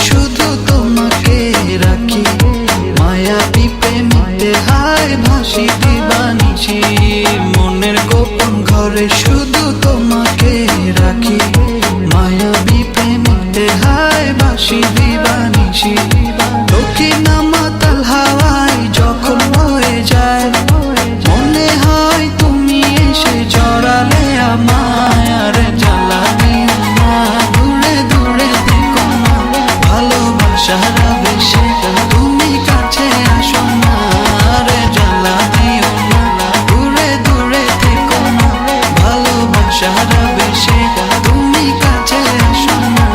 শুধু তোমাকে রাখি, মায়াবী প্রেমেতে হায় ভাসি দিবানিশি। মনের গোপন ঘরে শুধু তোমাকে রাখি, মায়াবী প্রেমেতে হায় ভাসি দিবানিশি। দক্ষিণ মাতাল হাওয়ায় যখন হয়ে যায়, মনে হয় তুমি এসে জড়ালে আমায়। আর জ্বালা দিও না, দূরে দূরে থেকো না, ভালোবাসার বেশে তুমি কাছে আসো না। আর জ্বালা দিও না, দূরে দূরে থেকো না, ভালোবাসার বেশে তুমি কাছে আসো না।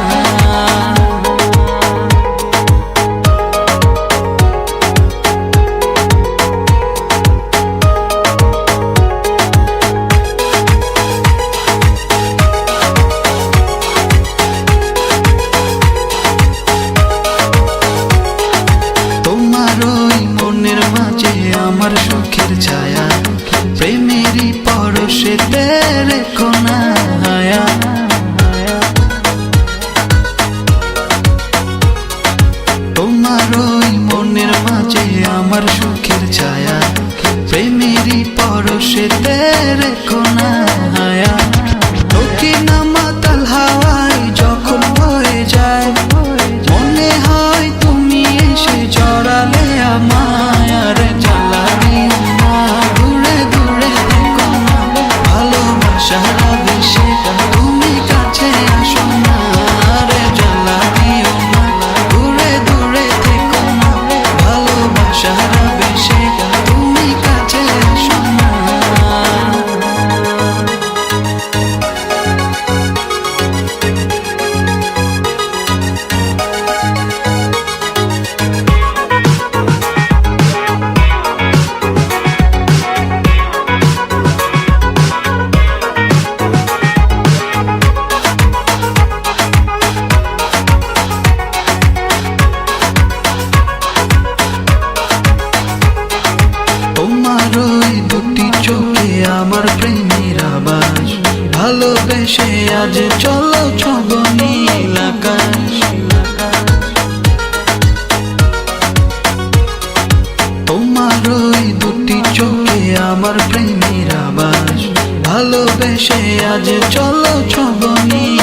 আমার সুখের ছায়া প্রেমেরই পরশেতে রেখো না হায়া। তোমার ওই মনের মাঝে আমার সুখের ছায়া প্রেমেরই পরশেতে রেখো না হায়া। দক্ষিণ মাতাল হাওয়ায় যখন হয়ে যায়, মনে হয় তুমি এসে জড়ালে আমায়। আর জ্বালা দিও না, দূরে দূরে থেকো না, ভালোবাসার বেশে তুমি কাছে আসো না। আর জ্বালা দিও না, দূরে দূরে থেকো না, ভালোবাসার বেশে তুমি কাছে আসো না। তোমার ওই দুটি চোখে আমার প্রেমের আবাস, ভালোবেসে আজ চলো ছব নীল আকাশ। তোমার ওই দুটি চোখে আমার প্রেমের আবাস, ভালোবেসে আজ চলো ছব নীল